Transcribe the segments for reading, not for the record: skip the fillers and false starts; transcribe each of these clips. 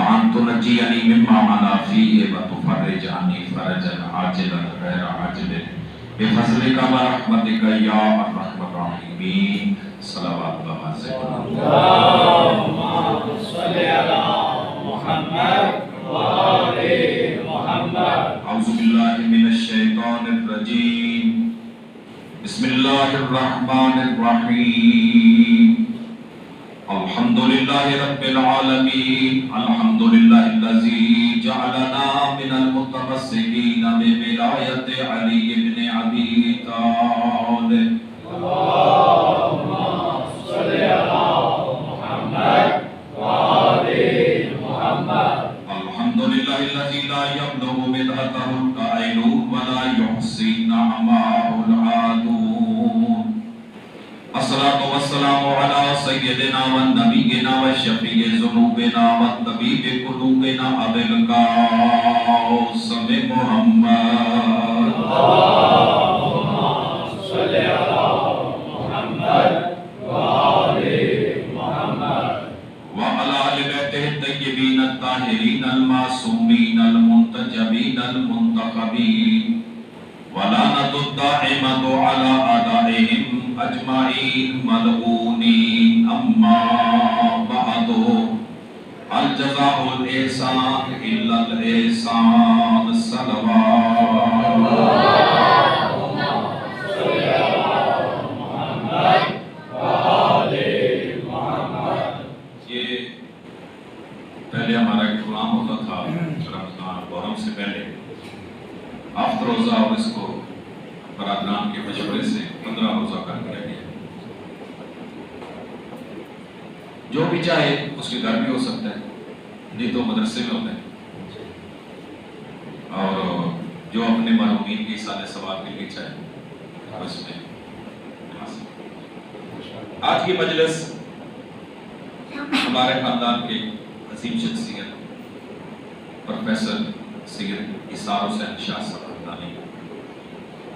وأن تنجيني مما أنا فيه وتفرج عني فرجا عاجلا غير عاجل بفضلك ورحمتك يا أرحم الراحمين صلوات الله عليه اللهم صل على محمد وآل محمد. أعوذ بالله من الشيطان الرجيم. بسم الله الرحمن الرحيم. الحمد لله رب العالمين. الحمد لله الذي جعلنا من المتمسكين بولاية علي بن أبي طالب. اللهم صل على محمد وآل محمد. الحمد لله الذي لا يبلغ مدحته القائلون ولا يحصي نعمه العادون. الصلاة والسلام على سيدنا ونبينا وشفيع ذنوبنا وطبيب قلوبنا أبي القاسم محمد. اللهم صل على محمد وآل محمد. وعلى آل بيته الطيبين الطاهرين المعصومين المنتجبين المنتخبين ولعنة الدائمة على أعدائهم أجمعين ملعونين. أما بعد الجزاء الإحسان إلا الإحسان. الصلوات. پہلے ہمارا ایک پروگرام ہوتا تھا رمضان محرم سے پہلے آفتر روزہ، اور اس کو برادران کے مشورے سے 15 روزہ کر دیا گیا. جو بھی چاہے اس کے گھر بھی ہو سکتا ہے، نہیں تو مدرسے میں ہوتا ہے، اور جو اپنے مرحومین کی سال ثواب کے لیے چاہے اس میں. آج کی مجلس ہمارے خاندان کے عظیم شخصیت پروفیسر سید اسار حسین شاہ صاحب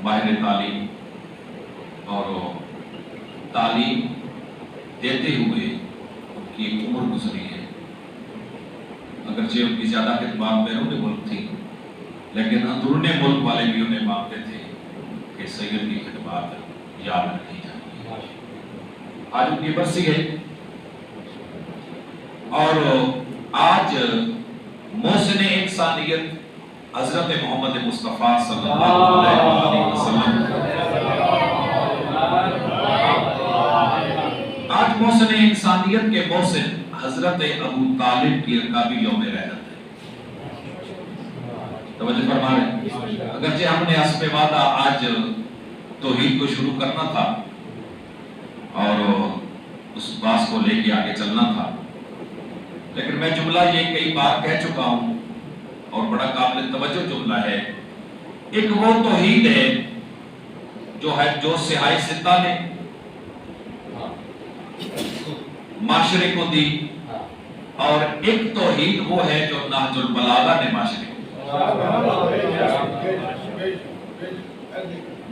ماہر تعلیم اور تعلیم دیتے ہوئے ان کی ایک عمر گزری ہے. اگرچہ ان کی زیادہ خدمات بیرون ملک تھی، لیکن اندرون ملک والے بھی انہیں مانتے تھے کہ سید کی خدمات یاد رکھی جائیں. آج ان کی برسی ہے، اور آج محسن انسانیت حضرت محمد مصطفیٰ صلی اللہ علیہ وسلم، آج محسن انسانیت کے محسن حضرت ابو طالب کی کا بھی یوم رحلت ہے. توجہ فرما رہے ہیں. اگرچہ ہم نے حسب وعدہ آج توحید کو شروع کرنا تھا اور اس بات کو لے کے آگے چلنا تھا، لیکن میں جملہ یہ کئی بار کہہ چکا ہوں اور بڑا قابل توجہ جملہ ہے. ایک وہ توحید ہے جو سہائی ستہ نے معاشرے کو دی، اور ایک توحید وہ ہے جو نہج البلاغہ نے معاشرے کو دی.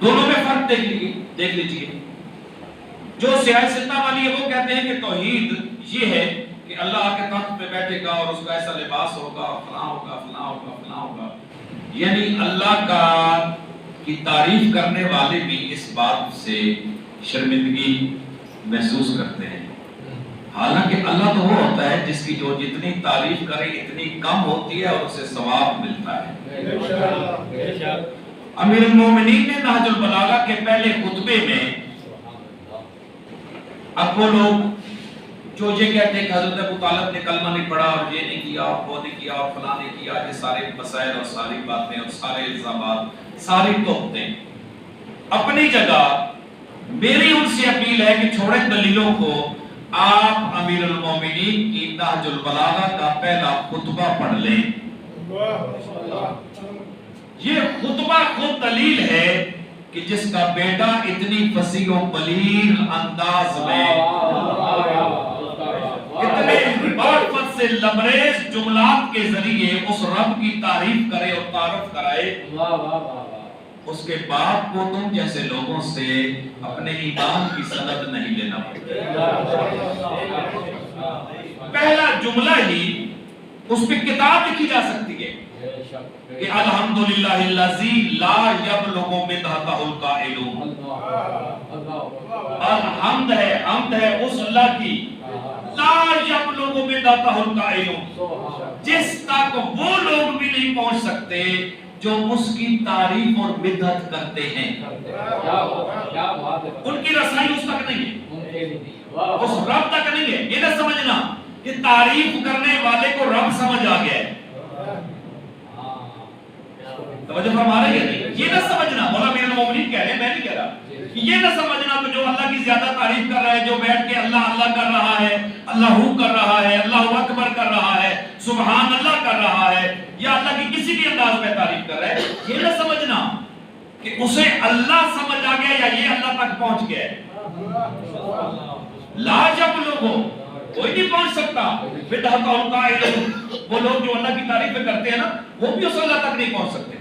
دونوں میں فرق دیکھ لیجئے. جو سہائی ستہ والی ہے وہ کہتے ہیں کہ توحید یہ ہے کہ اللہ کے تخت پہ بیٹھے گا اور اس کا ایسا لباس ہوگا، فلاں ہوگا، فلاں ہوگا، فلاں ہوگا. یعنی اللہ کی تعریف کرنے والے بھی اس بات سے شرمندگی محسوس کرتے ہیں. حالانکہ اللہ تو وہ ہوتا ہے جس کی جو جتنی تعریف کرے اتنی کم ہوتی ہے اور اسے ثواب ملتا ہے. امیر المومنین نے نہج البلاغہ کے پہلے خطبے میں اب وہ لوگ جو یہ کہتے ہیں کہ حضرت ابو طالب نے کلمہ نہیں پڑھا اور یہ نہیں کیا اور وہ نہیں کیا اور فلاں نہیں کیا، یہ سارے مسائل اور ساری باتیں اور سارے الزامات، ساری تہمتیں اپنی جگہ. میری ان سے اپیل ہے کہ چھوڑیں دلیلوں کو، آپ امیر المومنین کی نہج البلاغہ کا پہلا خطبہ پڑھ لیں. یہ خطبہ خود دلیل ہے کہ جس کا بیٹا اتنی فصیح و بلیغ انداز میں اتنے معرفت سے لبریز جملات کے ذریعے اس رب کی تعریف کرے اور تعارف کرائے، اس کے باپ کو تم جیسے لوگوں سے اپنے ایمان کی سند نہیں لینا پڑتا. پہلا جملہ ہی اس پہ کتاب لکھی جا سکتی ہے کہ الحمدللہ الذی لا یبلغ مدحتہ القائلون، الحمد ہے اس اللہ کی لا یبلغ مدحتہ القائلون، جس تک وہ لوگ بھی نہیں پہنچ سکتے جو اس کی تعریف اور مدحت کرتے ہیں. ان کی رسائی اس تک نہیں ہے، اس رب تک نہیں ہے. یہ نہ سمجھنا کہ تعریف کرنے والے کو رب سمجھ آ گیا ہے. توجہ فرما رہے ہیں؟ یہ نہ سمجھنا، مولا امیر المومنین کہہ رہے ہیں، میں نہیں کہہ رہا، کہ یہ نہ سمجھنا کہ جو اللہ کی زیادہ تعریف کر رہا ہے، جو بیٹھ کے اللہ اللہ کر رہا ہے، اللہ کر رہا ہے، اللہ اکبر کر رہا ہے، سبحان اللہ کر رہا ہے، یا اللہ کی کسی بھی انداز میں تعریف کر رہا ہے، یہ نہ سمجھنا کہ اسے اللہ سمجھ آ گیا یا یہ اللہ تک پہنچ گیا ہے. لا جب لوگوں کوئی نہیں پہنچ سکتا. بدحتہ القائلون، وہ لوگ جو اللہ کی تعریفیں کرتے ہیں نا، وہ بھی اس اللہ تک نہیں پہنچ سکتے.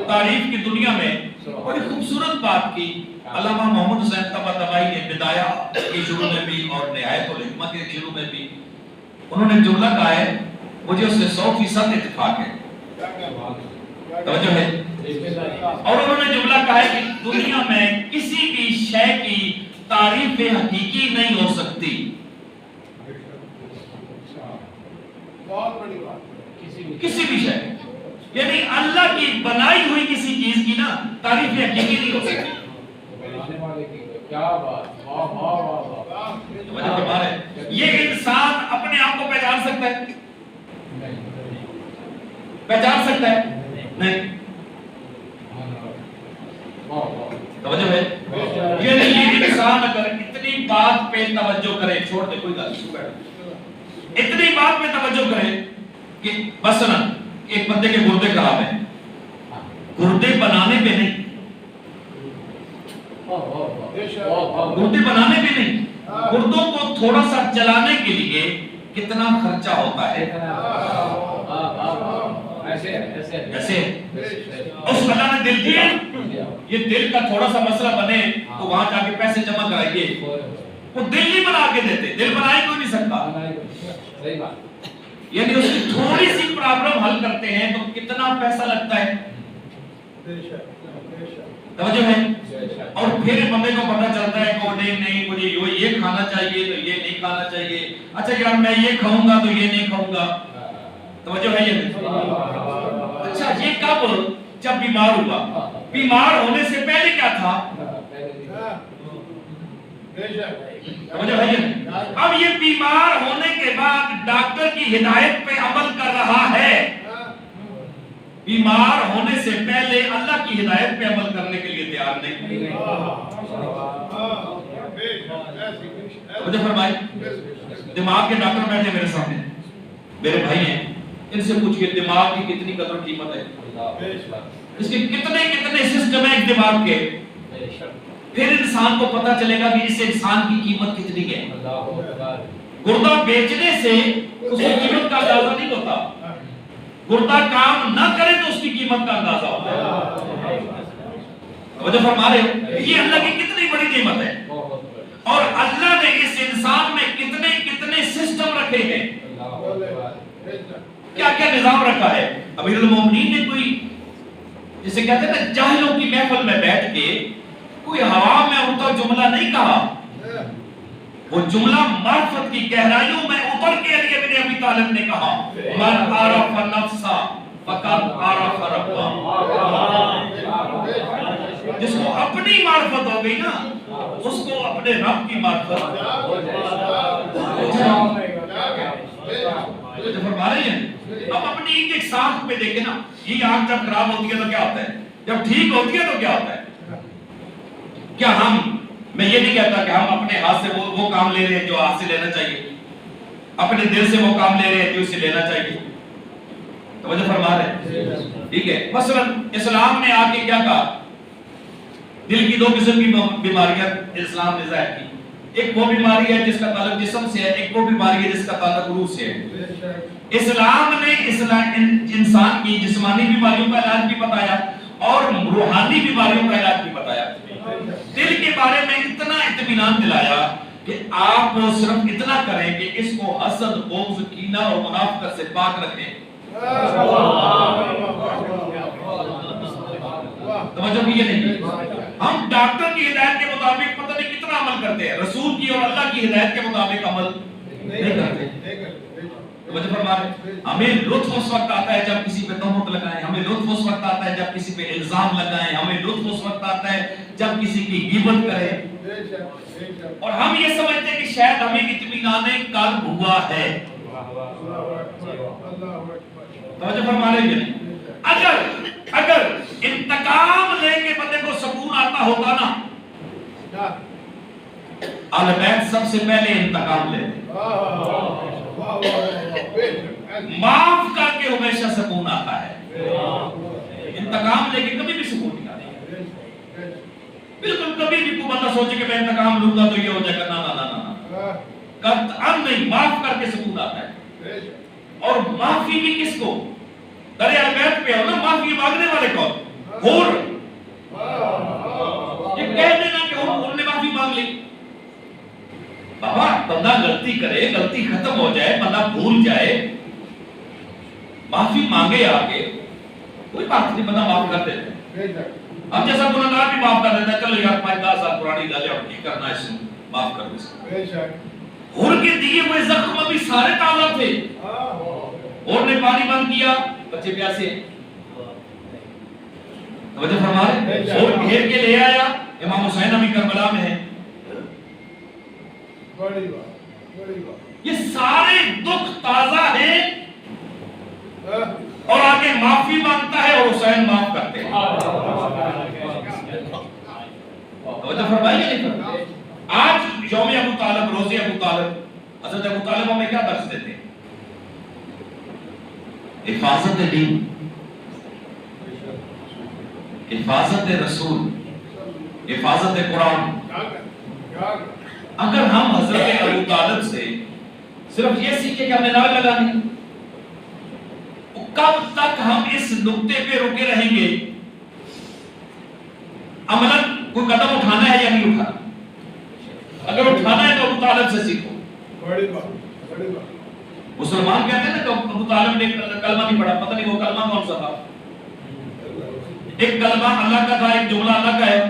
تعریف کی دنیا میں بڑی خوبصورت بات کی علامہ محمد حسین طباطبائی نے بدایہ کے شروع میں بھی اور نہایت الحکمہ کے شروع میں بھی انہوں نے جملہ کہا ہے، مجھے اس سے 100% اتفاق ہے. توجہ ہے. اور انہوں نے جملہ کہا ہے کہ دنیا میں کسی بھی شے کی تعریف حقیقی نہیں ہو سکتی. کسی بھی شے، یعنی اللہ کی بنائی ہوئی کسی چیز کی نا تعریف حقیقی نہیں ہو سکتی. یہ انسان اپنے آپ کو پہچان سکتا ہے؟ پہچان سکتا ہے؟ نہیں. توجہ ہے. یہ انسان اگر اتنی بات پہ توجہ کرے، چھوڑ دے کوئی گل، اتنی بات پہ توجہ کرے کہ مثلا ایک بندے کے گردے خراب ہیں، گردے بنانے پہ نہیں، گردے بنانے پہ نہیں، گردوں کو تھوڑا سا چلانے کے لیے کتنا خرچہ ہوتا ہے. ایسے اس اللہ نے دل دیا، یہ دل کا تھوڑا سا مسئلہ بنے تو وہاں جا کے پیسے جمع کرائیے. وہ دل نہیں بنا کے دیتے، دل بنا ہی کوئی نہیں سکتا. یعنی اس کی تھوڑی سی پرابلم حل کرتے ہیں تو کتنا پیسہ لگتا ہے. توجہ ہے. اور پھر بندے کو پتہ چلتا ہے کہ نہیں مجھے یہ کھانا چاہیے تو یہ نہیں کھانا چاہیے. اچھا یار میں یہ کھاؤں گا تو یہ نہیں کھاؤں گا. توجہ ہے. یہ اچھا یہ کب؟ جب بیمار ہوا. بیمار ہونے سے پہلے کیا تھا؟ اب یہ بیمار ہونے کے بعد ڈاکٹر کی ہدایت پہ عمل کر رہا ہے. بیمار ہونے سے پہلے اللہ کی ہدایت پہ عمل کرنے کے لیے تیار نہیں. مجھے فرمائے، دماغ کے ڈاکٹر بیٹھے میرے سامنے، میرے بھائی ہیں، ان سے پوچھئے دماغ کی کتنی قدر و قیمت ہے، اس کے کتنے سسٹم ہیں دماغ کے. پھر انسان کو پتا چلے گا کہ اس انسان کی قیمت کتنی ہے. گردہ بیچنے سے اس کی قیمت کا اندازہ نہیں ہوتا، گردہ کام نہ کرے تو اس کی قیمت کا اندازہ ہوتا ہے. وجہ فرما رہے ہو یہ اللہ کی کتنی بڑی قیمت ہے. اور اللہ نے اس انسان میں کتنے سسٹم رکھے ہیں، کیا نظام رکھا ہے. امیر المومنین نے کوئی جسے کہتے ہیں نا جاہلوں کی محفل میں بیٹھ کے کوئی ہوا میں اڑتا جملہ نہیں کہا. وہ جملہ معرفت کی گہرائیوں میں اتر کے علی ابن ابی طالب نے کہا، من عرف نفسا فقد عرف ربا. جس کو اپنی معرفت ہو گئی نا اس کو اپنے رب کی معرفت فرما رہی ہیں. اب اپنی ایک سانس پہ دیکھیں نا، یہ آنکھ جب خراب ہوتی ہے تو کیا ہوتا ہے، جب ٹھیک ہوتی ہے تو کیا ہوتا ہے. کیا میں یہ نہیں کہتا کہ ہم اپنے ہاتھ سے وہ کام لے رہے ہیں جو ہاتھ سے لینا چاہیے، اپنے دل سے وہ کام لے رہے ہیں جو اسے لینا چاہیے. توجہ فرما رہے ہیں. ٹھیک ہے. مثلا اسلام نے آ کے کیا کہا، دل کی 2 قسم کی بیماریاں اسلام نے ظاہر کی. ایک وہ بیماری ہے جس کا تعلق جسم سے ہے، ایک وہ بیماری ہے جس کا تعلق روح سے ہے. اسلام نے انسان کی جسمانی بیماریوں کا علاج بھی بتایا اور روحانی بیماریوں کا علاج بھی بتایا. دل کے بارے میں اتنا اطمینان دلایا کہ آپ صرف اتنا کریں کہ اس کو حسد، بغض، کینہ اور منافقت سے پاک رکھیں. توجہ بھی یہ نہیں. ہم ڈاکٹر کی ہدایت کے مطابق پتہ نہیں کتنا عمل کرتے ہیں، رسول کی اور اللہ کی ہدایت کے مطابق عمل نہیں کرتے. توجہ فرما رہے. ہمیں لطف اس وقت آتا ہے جب کسی پہ تہمت لگائیں، ہمیں لطف اس وقت آتا ہے جب کسی پہ الزام لگائیں، ہمیں لطف اس وقت آتا ہے جب کسی کی غیبت کریں، اور ہم یہ سمجھتے ہیں کہ شاید ہمیں اطمینان قلب ہوا ہے. توجہ فرما رہے ہیں. اگر انتقام لے کے بندے کو سکون آتا ہوگا نا، اہل بیت سب سے پہلے انتقام لیتے، معاف کر کے ہمیشہ سکون آتا ہے. انتقام لے کے کبھی بھی سکون نہیں آتا. بالکل کبھی بھی کوئی بندہ سوچے کہ میں انتقام لوں گا تو یہ ہو جائے گا، نا قطعاً نہیں. معاف کر کے سکون آتا ہے. اور معافی بھی کس کو؟ درے اہل بیت پہ ہو نا، معافی مانگنے والے کون؟ حور. یہ کہہ دینا کہ حور نے معافی مانگ لی. بابا بندہ غلطی کرے، غلطی ختم ہو جائے، بندہ بھول جائے، معافی مانگے آگے، کوئی بات نہیں، بندہ معاف کر دیتے. اب جیسا گناہگار بھی معاف کر دیتا ہے، چلو یار 5-10 سال پرانی گل ہے، اب یہ کرنا ہے، اس معاف کر دے. حور کے دیے ہوئے زخم ابھی سارے تازہ تھے. حور نے پانی بند کیا، بچے پیاسے. توجہ فرما رہے. حور گھیر کے لے آیا. امام حسین ابھی کربلا میں ہے. یہ سارے دکھ تازہ ہیں، اور آگے معافی مانگتا ہے اور حسین معاف کرتے ہیں. توجہ فرمائیے نہیں. آج یوم ابو طالب، روزے ابو طالب، حضرت ابو طالب ہمیں کیا درس دیتے ہیں؟ حفاظت دین، حفاظت رسول، حفاظت قرآن. اگر ہم حضرت ابو طالب سے صرف یہ سیکھیں کہ ہمیں نعرہ لگانی، کب تک ہم اس نقطے پہ رکے رہیں گے؟ عملاً کوئی قدم اٹھانا ہے یا نہیں اٹھانا؟ اگر اٹھانا ہے تو ابو طالب سے سیکھو. مسلمان کہتے ہیں نا کہ ابو طالب نے کلمہ نہیں پڑھا، پتہ نہیں وہ کلمہ کون سا تھا. ایک کلمہ اللہ کا تھا، ایک جملہ اللہ کا ہے،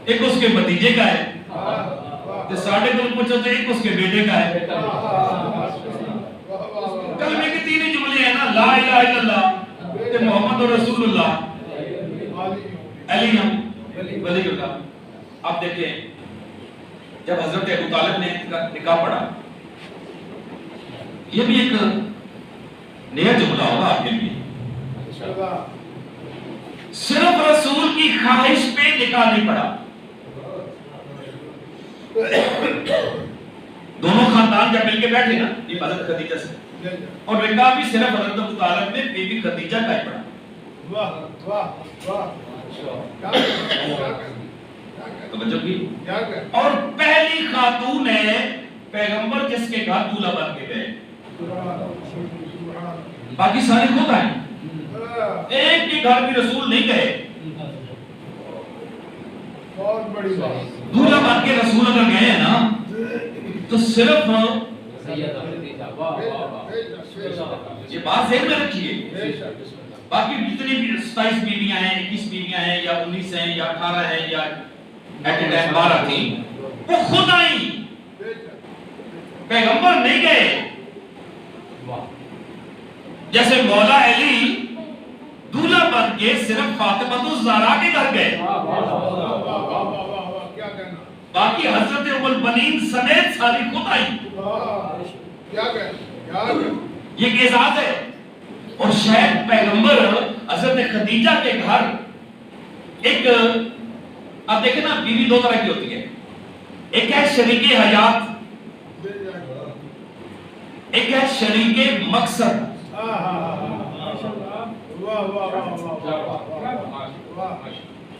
ایک اس کے بھتیجے کا ہے، ساڑھے کو پوچھو تو ایک اس کے بیٹے کا ہے. کلمے کے 3 جملے ہیں نا، لا الہ الا اللہ، محمد رسول اللہ، علی ولی اللہ. آپ دیکھیں جب حضرت ابو طالب نے نکاح پڑھا، یہ بھی ایک نیا جملہ ہوگا آپ کے لیے. صرف رسول کی خواہش پہ نکاح نہیں پڑھا. دونوں خاندان جب مل کے بیٹھے نا، یہ حضرت خدیجہ سے، اور نکاح بھی صرف حضرت ابو طالب نے بی بی خدیجہ کا ہی پڑھا. اور پہلی خاتون ہے پیغمبر جس کے گھر دولہا بن کے گئے. باقی سارے خود آئے، ایک کے گھر بھی رسول نہیں گئے. دولہا بن کے رسول اگر گئے ہیں نا تو صرف یہ بات ذہن میں رکھیے. باقی جتنی بھی 27 بیویاں ہیں، 21 بیویاں ہیں، یا 19 ہیں، یا 18 ہیں، یا 12 تھیں، وہ خود آئیں، پیغمبر نہیں گئے. جیسے مولا علی دولہا بن کے صرف فاطمہ الزہرا کے گھر گئے، باقی حضرت ام البنین سمیت ساری خود آئی. یہ ایک اعزاز ہے. اور شاید پیغمبر حضرت خدیجہ کے گھر ایک، اب دیکھیں نا، بیوی 2 طرح کی ہوتی ہے. ایک ہے شریک حیات، ایک ہے شریک مقصد.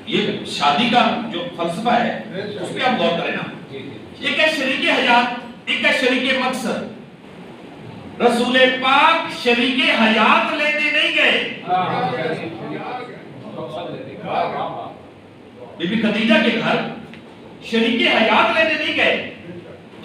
یہ شادی کا جو فلسفہ ہے اس پہ آپ غور کریں نا. ایک ہے شریک حیات، ایک ہے شریک مقصد. رسول پاک شریک حیات لینے نہیں گئے. بی بی خدیجہ کے گھر شریک حیات لینے نہیں گئے.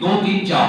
2 3 4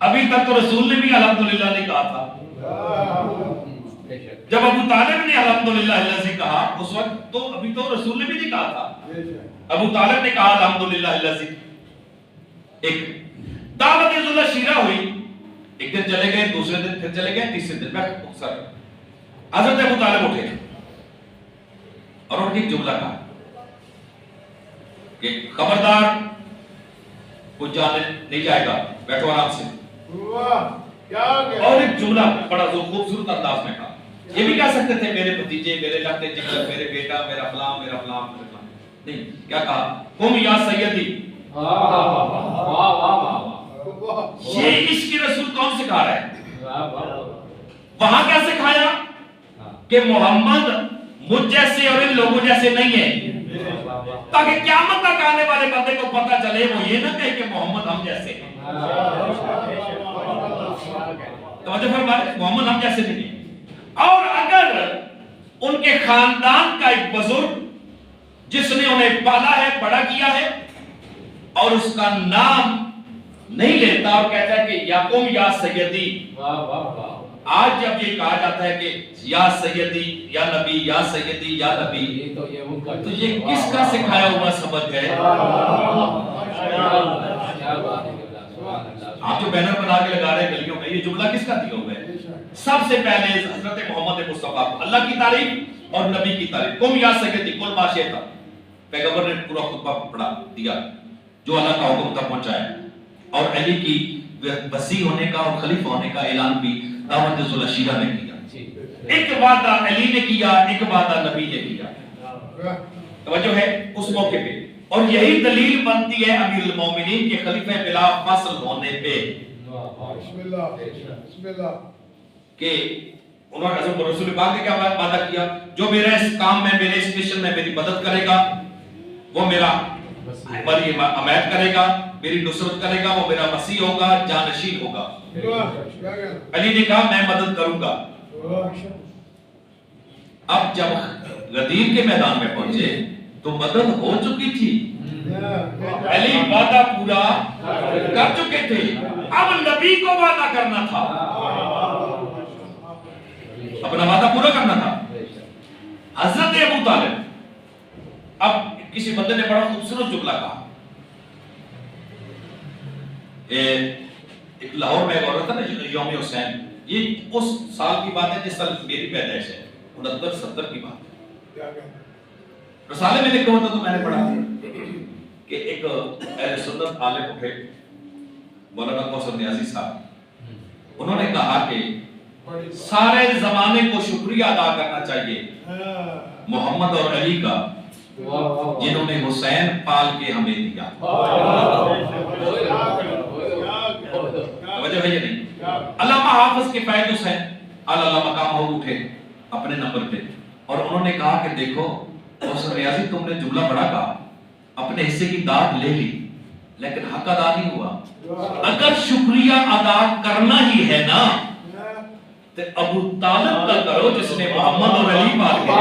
ابھی تک تو رسول نے بھی الحمدللہ نہیں کہا تھا. جب ابو طالب نے الحمدللہ الذی کہا اس وقت تو ابھی تو رسول نے بھی نہیں کہا تھا. ابو طالب نے کہا الحمدللہ الذی. ایک دعوت ذل شیرہ ہوئی, ایک دن چلے گئے, دوسرے دن پھر چلے گئے, تیسرے دن میں سر حضرت ابو طالب اٹھے اور انہوں نے ایک جملہ کہا کہ خبردار کچھ جانے نہیں جائے گا, بیٹھو آرام سے. اور ایک جملہ بڑا خوبصورت انداز میں کہا. یہ بھی کہہ سکتے تھے میرے بھتیجے, میرے لگتے جگر, میرے بیٹا, میرا فلاں, میرا فلاں, میرا فلاں. نہیں, کیا کہا؟ قم یا سیدی. یہ عشق رسول کون سکھا رہا ہے؟ وہاں کیا سکھایا کہ محمد مجھ جیسے اور ان لوگوں جیسے نہیں ہے, تاکہ قیامت تک آنے والے بندے کو پتہ چلے وہ یہ نہ کہے کہ محمد ہم جیسے ہیں. توجہ فرمائے, محمد ہم جیسے نہیں ہیں. اور اگر ان کے خاندان کا ایک بزرگ جس نے انہیں پالا ہے, بڑا کیا ہے, اور اس کا نام نہیں لیتا اور کہتا ہے کہ یاقوم یا سیدی, آج جب یہ کہا جاتا ہے کہ یا سیدی یا نبی, یا سیدی یا نبی, تو یہ کس کا سکھایا ہوا سبق ہے؟ آپ جو بینر بنا کے لگا رہے ہیں گلیوں میں, یہ جملہ کس کا دیا ہوا ہے؟ سب سے پہلے حضرت محمد مصطفیٰ, اللہ کی تعریف اور نبی کی تعریف. قم یا سیدی کل ما شئت. پیغمبر نے پورا خطبہ پڑھا دیا جو اللہ کا حکم تک پہنچایا, اور علی کی وسیع ہونے کا اور خلیفہ ہونے کا اعلان بھی دعوت ذل شیرہ نے کیا. ایک وعدہ علی نے کیا, ایک وعدہ نبی نے کیا. توجہ ہے اس موقع پہ, اور یہی دلیل بنتی ہے امیر المومنین کے خلیفہ بلا فصل ہونے پہ کہ انہوں نے حضرت رسول پاک نے کیا وعدہ کیا, جو میرے اس کام میں, میرے اس مشن میں میری مدد کرے گا وہ میرا بری حمایت کرے گا, میری نصرت کرے گا, وہ میرا وسیع ہوگا, جانشین ہوگا. علی نے کہا میں مدد کروں گا. اب جب غدیر کے میدان میں پہنچے تو مدد ہو چکی تھی, علی وعدہ پورا کر چکے تھے, اب نبی کو وعدہ کرنا تھا, اپنا وعدہ پورا کرنا تھا. حضرت ابو طالب, اب کسی بندے نے بڑا خوبصورت جملہ کہا, ایک لاہور میں ایک عورت ہے نا یوم حسین, یہ اس سال کی بات ہے جس سال میری پیدائش ہے, 69-70 کی بات ہے. رسالے میں لکھا ہوتا تو میں نے پڑھا کہ ایک اہل سنت عالم اٹھے, مولانا کوثر نیازی صاحب, انہوں نے کہا کہ سارے زمانے کو شکریہ ادا کرنا چاہیے محمد اور علی کا جنہوں نے حسین پال کے ہمیں دیا. وجہ ہے یہ نہیں. علامہ حافظ کے فیض حسین اللہ مقام ہو اٹھے اپنے نمبر پہ, اور انہوں نے کہا کہ دیکھو کوثر نیازی تم نے جملہ بڑا کہا, اپنے حصے کی داد لے لی لیکن حق ادا نہیں ہوا. اگر شکریہ ادا کرنا ہی ہے نا تو ابو طالب کا کرو جس نے محمد اور علی پال کے.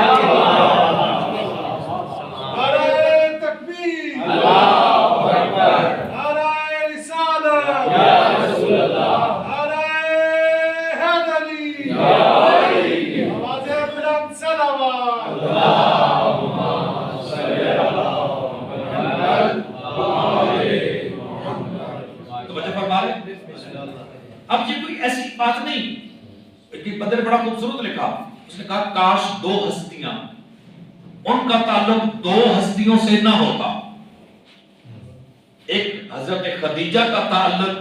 اب یہ کوئی ایسی بات نہیں کہ بدر بڑا خوبصورت لکھا, اس نے کہا کاش دو ہستیاں, ان کا تعلق دو ہستیوں سے نہ ہوتا. ایک حضرت خدیجہ کا تعلق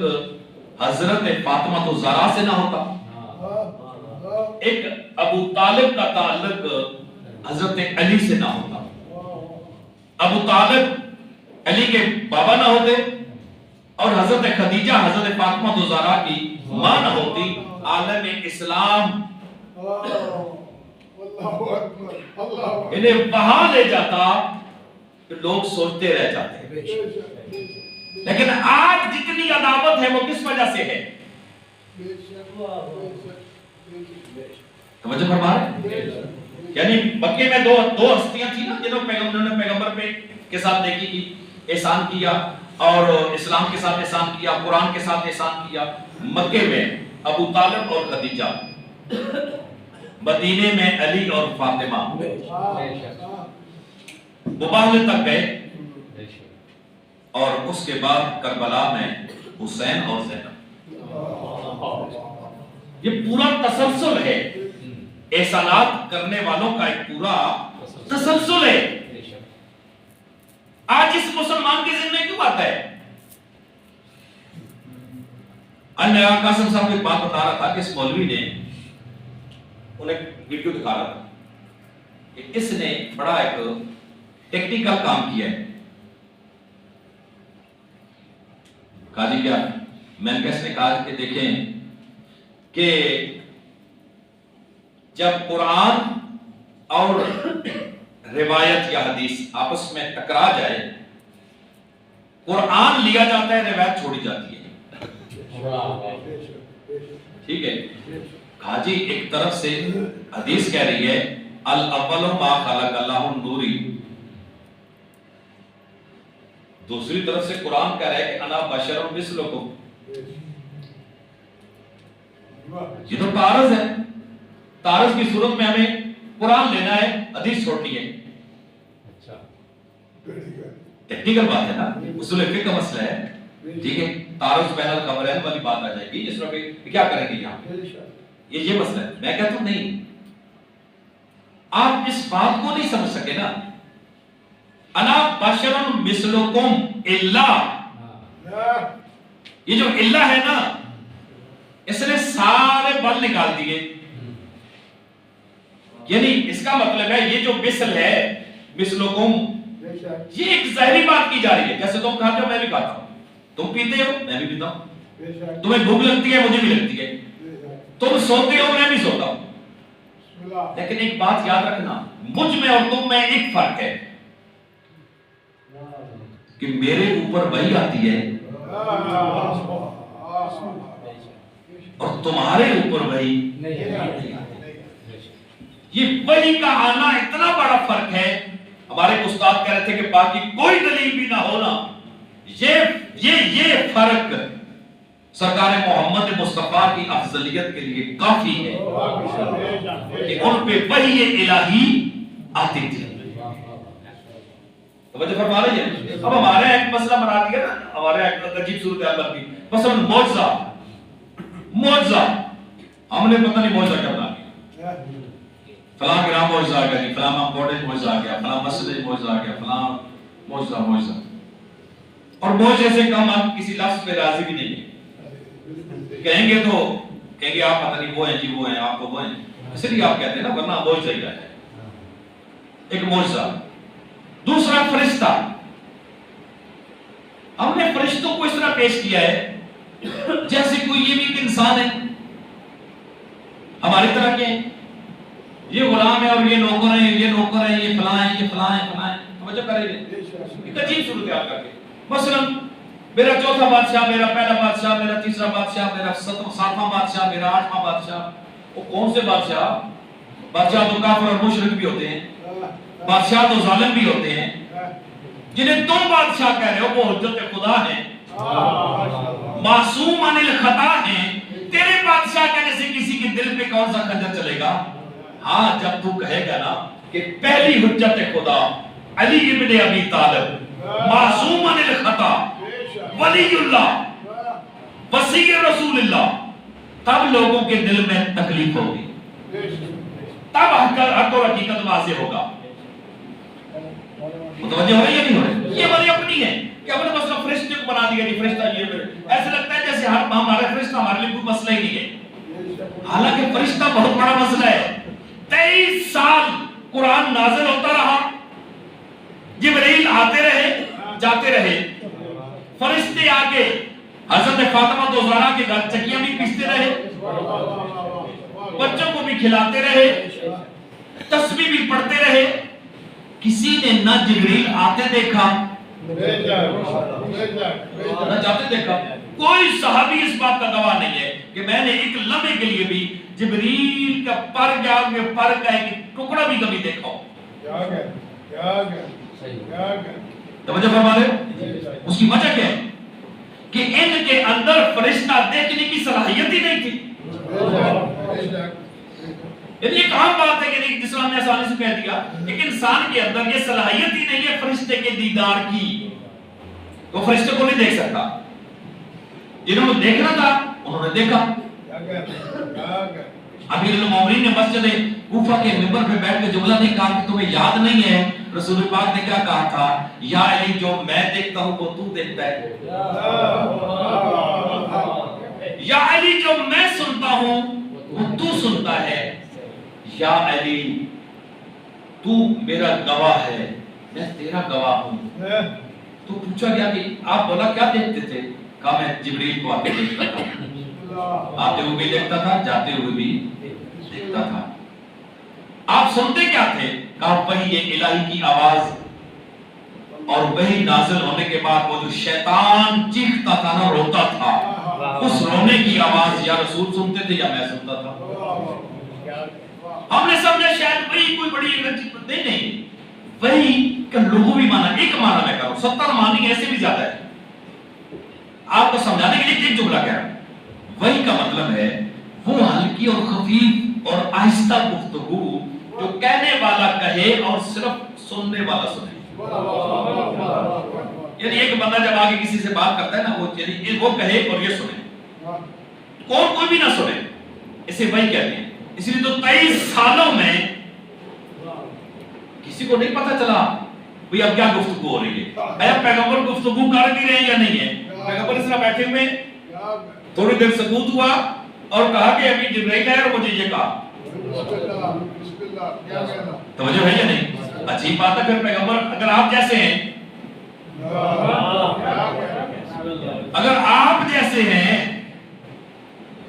حضرت فاطمہ تو زہرا سے نہ ہوتا, ایک ابو طالب کا تعلق حضرت علی سے نہ ہوتا. ابو طالب علی کے بابا نہ ہوتے اور حضرت خدیجہ حضرت فاطمہ تو زہرا کی ماں نہ ہوتی. عالم اسلام انہیں وہاں لے جاتا کہ لوگ سوچتے رہ جاتے. لیکن آج جتنی عداوت ہے وہ کس وجہ سے ہے؟ توجہ فرما رہے ہیں؟ یعنی مکے میں دو ہستیاں تھیں نا جنہوں نے پیغمبر پہ کے ساتھ نیکی کی, احسان کیا, اور اسلام کے ساتھ احسان کیا، قرآن کے ساتھ احسان کیا۔ مکے میں ابو طالب اور خدیجہ، مدینے میں علی اور فاطمہ، مباہلے تک گئے، اور اس کے بعد کربلا میں حسین اور زینب۔ یہ پورا تسلسل ہے، احسانات کرنے والوں کا ایک پورا تسلسل ہے۔ آج اس مسلمان کے ذہن میں کیوں آتا ہے؟ میں قاسم صاحب کو ایک بات بتا رہا تھا کہ اس مولوی نے انہیں ویڈیو دکھا رہا تھا کہ اس نے بڑا ایک ٹیکنیکل کام کیا ہے۔ کہا جی کیا؟ میں نے کیسے کہا کہ دیکھیں کہ جب قرآن اور روایت یا حدیث آپس میں ٹکرا جائے، قرآن لیا جاتا ہے، روایت چھوڑی جاتی ہے۔ ٹھیک ہے؟ کہا جی ایک طرف سے حدیث کہہ رہی ہے الاول ما خلق اللہ النوری، دوسری طرف سے قرآن کہہ رہا ہے کہ انا بشر مثلکم۔ یہ تو تعارض ہے۔ تعارض کی صورت میں ہمیں قرآن لینا ہے، حدیث چھوڑنی ہے۔ ٹیکنیکل بات ہے نا، اصول فقہ کا مسئلہ ہے۔ ٹھیک ہے، تعارض بین الخبرین والی بات آ جائے گی، جس طرح کہ کیا کریں گے یہاں، یہ مسئلہ ہے۔ میں کہتا ہوں نہیں، آپ اس بات کو نہیں سمجھ سکے نا۔ انا بشر مثلکم الا، یہ جو الا ہے نا، اس نے سارے بل نکال دیے۔ یعنی اس کا مطلب ہے یہ جو مثل ہے، مثلکم، یہ ایک ظاہری بات کی جا رہی ہے۔ جیسے تم کھاتے ہو میں بھی کھاتا ہوں، تم پیتے ہو میں بھی پیتا ہوں، تمہیں بھوک لگتی ہے مجھے بھی لگتی ہے، تم سوتے ہو میں بھی سوتا ہوں۔ لیکن ایک بات یاد رکھنا، مجھ میں اور تم میں ایک فرق ہے کہ میرے اوپر وحی آتی ہے اور تمہارے اوپر وحی نہیں آتی۔ یہ وحی کا آنا اتنا بڑا فرق ہے۔ ہمارے استاد کہہ رہے تھے کہ باقی کوئی دلیل بھی نہ ہونا، یہ فرق سرکار محمد مصطفیٰ کی افضلیت کے لیے کافی ہے کہ ان پہ وحی الہی آتی تھی۔ توجہ فرما رہی ہے؟ اب ہمارے ایک مسئلہ بنا دیا نا، ہمارے ایک عجیب صورتحال بن گئی۔ مثلا معجزہ، ہم نے پتہ نہیں معجزہ کیا بنا دیا، فلاں گرام معجزہ آ گیا، فلاں کالج معجزہ آ گیا، فلاں مسجد معجزہ آ گیا، فلاں معجزہ۔ اور معجزے سے کم ہم کسی لفظ پہ راضی بھی نہیں ہیں۔ کہیں گے تو کہیں گے آپ پتہ نہیں وہ ہیں جی وہ ہیں، آپ تو وہ ہیں، اس لیے آپ کہتے ہیں نا، ورنہ معجزہ ہی ہے۔ ایک معجزہ۔ دوسرا فرشتہ، ہم نے فرشتوں کو اس طرح پیش کیا ہے جیسے کوئی یہ بھی ایک انسان ہے، ہماری طرح کے ہیں، یہ غلام ہے اور یہ نوکر ہیں، یہ نوکر ہیں، یہ فلاں ہیں، یہ فلاں ہیں، فلاں ہیں۔ توجہ کریں گے ایک عجیب صورتحال کر کے، مثلا میرا چوتھا بادشاہ، میرا پہلا بادشاہ، میرا تیسرا بادشاہ، میرا ساتواں بادشاہ، میرا آٹھواں بادشاہ۔ وہ کون سے بادشاہ؟ بادشاہ تو کافر اور مشرک بھی ہوتے ہیں، بادشاہ تو ظالم بھی ہوتے ہیں۔ جنہیں تم بادشاہ کہہ رہے ہو وہ حجت خدا ہیں، معصوم عن الخطا ہیں۔ تیرے بادشاہ کہنے سے کسی کے دل پہ کون سا خنجر چلے گا؟ ہاں جب تو کہے گا نا کہ پہلی حجت خدا علی ابن ابی طالب، معصوم عن الخطا، ولی اللہ، وصی رسول اللہ، تب لوگوں کے دل میں تکلیف ہوگی، تب حق و حقیقت واضح ہوگا۔ متوجہ ہو رہی ہے نہیں ہو رہی؟ یہ ہماری اپنی ہے کہ ہم نے مثلا فرشتے کو بنا دیا کہ فرشتہ یہ میرے، ایسے لگتا ہے جیسے ہمارا فرشتہ ہمارے لیے کوئی مسئلہ ہی نہیں ہے، حالانکہ فرشتہ بہت بڑا مسئلہ ہے۔ 23 سال قرآن نازل ہوتا رہا، جبرائیل آتے رہے جاتے رہے، فرشتے آگے حضرت فاطمہ زہرا کے گھر چکیاں بھی پیستے رہے، بچوں کو بھی کھلاتے رہے، تسبیح بھی پڑھتے رہے، کسی نے نہ جبرائیل آتے دیکھا نہ جاتے دیکھا۔ کوئی صحابی اس بات کا گواہ نہیں ہے کہ میں نے ایک لمحے کے لیے بھی جبرائیل کا پر ایک ٹکڑا بھی کبھی دیکھا ہو۔ توجہ فرما رہے؟ اس کی وجہ کیا ہے کہ ان کے اندر فرشتہ دیکھنے کی صلاحیت ہی نہیں تھی. یعنی ایک عام بات ہے کہ جس نے آسانی سے کہہ دیا ایک انسان کے اندر یہ صلاحیت ہی نہیں ہے فرشتے کے دیدار کی. وہ فرشتے کو نہیں دیکھ سکتا. جنہوں نے دیکھنا تھا انہوں نے دیکھا. امیر المومنین نے مسجد کوفہ کے منبر پہ بیٹھ کے جملہ نہیں کہا کہ تمہیں یاد نہیں ہے رسول پاک نے کیا کہا تھا؟ یا علی جو میں دیکھتا ہوں وہ تو دیکھتا ہے. یا علی جو میں سنتا ہوں وہ تو سنتا ہے. یا علی تو میرا گواہ ہے میں تیرا گواہ ہوں. تو پوچھا گیا کہ آپ بولا کیا دیکھتے تھے؟ کہا میں جبریل کو آتے دیکھتا تھا. آتے ہوئے بھی دیکھتا تھا جاتے ہوئے بھی دیکھتا تھا. آپ سنتے کیا تھے؟ کہا وہی الہی کی آواز اور وہی نازل ہونے کے بعد وہ جو شیطان چیختا تھا نا روتا تھا اس رونے کی آواز یا رسول سنتے تھے یا میں سنتا تھا. ہم نے سمجھا شاید وہی کوئی بڑی عجیب نہیں. وہی کہ لغوی معنی ایک معنی میں کروں 70 معنی ایسے بھی زیادہ ہے. آپ کو سمجھانے کے لیے ایک جملہ کہہ رہا ہوں. وہی کا مطلب ہے وہ ہلکی اور خفیف اور آہستہ گفتگو جو کہنے والا کہے اور صرف سننے والا سنے. یعنی ایک بندہ جب آگے کسی سے بات کرتا ہے نا وہ کہے اور یہ سنے کوئی بھی نہ سنے اسے وہی کہتے ہیں. اس لیے تو 23 سالوں میں کسی کو نہیں پتا چلا بھئی اب کیا گفتگو ہو رہی ہے. اب پیغمبر گفتگو کر بھی رہے ہیں یا نہیں ہے. پیغمبر اس طرح بیٹھے ہوئے تھوڑی دیر سکوت ہوا اور کہا کہ ابھی جبرائیل آیا اور مجھے یہ کہا. توجہ ہے یا نہیں؟ عجیب بات ہے. پھر پیغمبر اگر آپ جیسے ہیں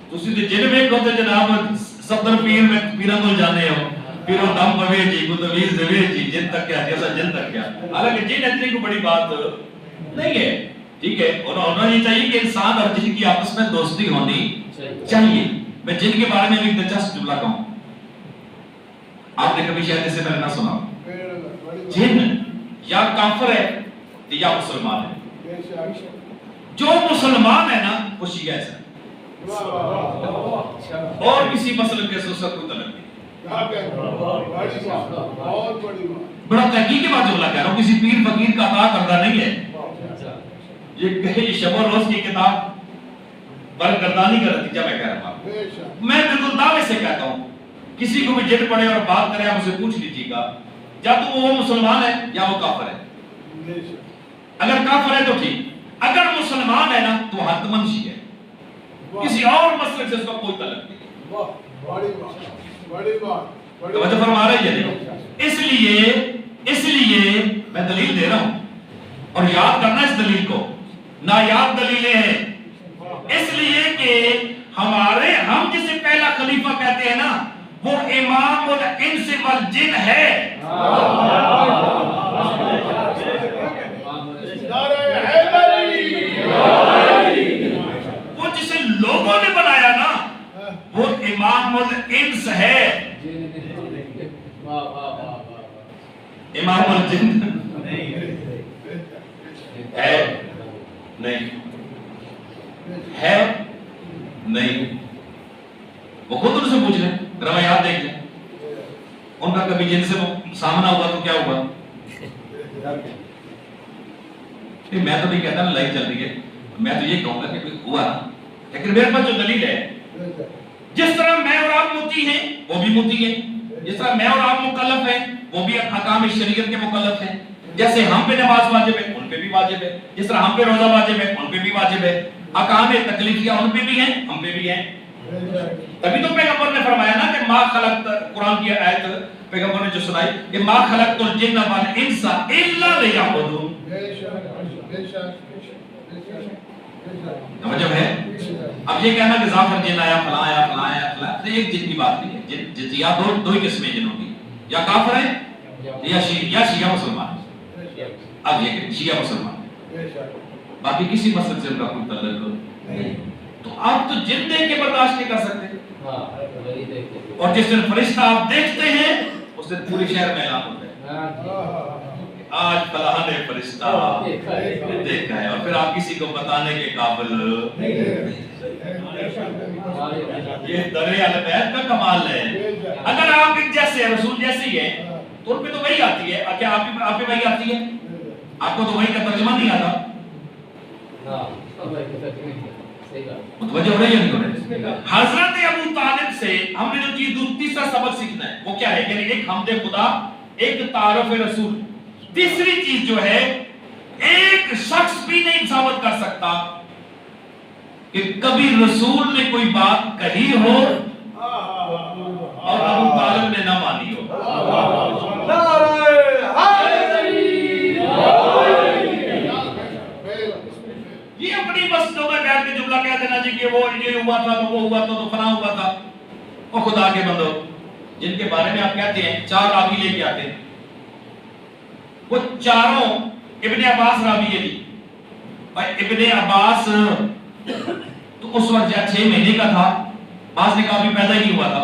تو سیدھے جن میں کہتے جناب صدر پیر میں پیران دل جانے ہو پیروں دم پوے جی گدویز دوے جی جن تک کیا جیسا جن تک کیا. حالانکہ جن اتنی کو بڑی بات نہیں ہے. ٹھیک ہے اور ہونا یہ چاہیے کہ انسان اور جن کی آپس میں دوستی ہونی چاہیے. میں جن کے بارے میں ایک دلچسپ جملہ کہوں. آپ نے کبھی شاید اسے میں نے نہ سنا. جن یا کافر ہے یا مسلمان ہے. جو مسلمان ہے نا وہ شیعہ ہے اور کسی مسلم کے سوسر کوئی تعلق نہیں. بڑا تحقیق کے بعد جملہ کہہ رہا ہوں. کسی پیر فقیر کا عطا کردہ نہیں ہے. یہ شب و روز کی کتاب برگردانی کا نتیجہ میں کہہ رہا ہوں. میں بالکل دعوے سے کہتا ہوں کسی کو بھی جن پڑے اور بات کرے آپ اسے پوچھ لیجیے گا یا تو وہ مسلمان ہے یا وہ کافر ہے. اگر کافر ہے تو ٹھیک. اگر مسلمان ہے نا تو حتماً شیعہ ہے. کسی اور مسلک سے اس کا کوئی تعلق نہیں. توجہ فرما رہے ہیں. اس لیے میں دلیل دے رہا ہوں اور یاد کرنا اس دلیل کو. نایاب دلیلیں ہیں اس لیے کہ ہم جسے پہلا خلیفہ کہتے ہیں نا وہ امام الانس والجن ہے. وہ جسے لوگوں نے بنایا نا وہ امام الانس ہے. امام الجن ہے نہیں ہے نہیں. وہ خود ان سے پوچھ لیں روایات دیکھ لیں ان کا کبھی جن سے سامنا ہوا تو کیا ہوا. میں تو نہیں کہتا لڑائی چل رہی ہے. میں تو یہ کہوں گا کہ ہوا نا. لیکن میرے پاس جو دلیل ہے جس طرح میں اور آپ موتی ہیں وہ بھی موتی ہیں. جس طرح میں اور آپ مکلف ہیں وہ بھی احکام شریعت کے مکلف ہیں. جیسے ہم پہ نماز واجب ہے ان پہ بھی واجب ہے. جس طرح ہم پہ روزہ واجب ہے ان پہ بھی واجب ہے. احکام تکلیفیہ ان پہ بھی ہیں ہم پہ بھی ہیں. تبھی تو پیغمبر نے فرمایا نا کہ ما خلقت قرآن کی آیت پیغمبر نے جو سنائی کہ ما خلقت الجن والانس الا لیعبدون. توجہ ہے. اب یہ کہنا کہ ظافر جن آیا فلاں آیا فلاں آیا فلاں ایک جن کی بات نہیں ہے. جن یا دو ہی قسمیں جنوں کی یا کافر ہیں یا شیعہ مسلمان. اب یہ کہ شیعہ مسلمان باقی کسی مسلک سے ان کا کوئی تعلق نہیں. تو آپ تو جن دیکھ کے برداشت نہیں کر سکتے. اور جس دن فرشتہ آپ دیکھتے ہیں اس دن پوری شہر میں اعلان ہوتا ہے آج فلاں نے فرشتہ دیکھا ہے، اور پھر آپ کسی کو بتانے کے قابل یہ درِ اہل بیت کا کمال ہے۔ اگر آپ ایک جیسے رسول جیسی ہے تو ان پہ تو وہی آتی ہے، کیا آپ پہ وہی آتی ہے؟ آپ کو تو وہی کا ترجمہ نہیں آتا، متوجہ ہو رہی ہے نہیں ہو رہی؟ حضرت ابو طالب سے ہم نے جو چیز تیسرا سبق سیکھنا ہے وہ کیا ہے؟ یعنی ایک حمد خدا، ایک تعارف رسول۔ تیسری چیز جو ہے، ایک شخص بھی نہیں ثابت کر سکتا کہ کبھی رسول نے کوئی بات کہی ہو اور ابو طالب نے نہ مانی ہو۔ یہ اپنی مسجدوں میں بیٹھ کے جملہ کہہ دینا جی کہ وہ یہ ہوا تھا تو وہ ہوا تھا تو فلاں ہوا تھا۔ وہ خدا کے بندو جن کے بارے میں آپ کہتے ہیں 4 راوی لے کے آتے ہیں، وہ چاروں ابن عباس راوی ہے جی، اور ابن عباس تو اس وقت 6 مہینے کا تھا، بعض نے کہا ابھی پیدا ہی نہیں ہوا تھا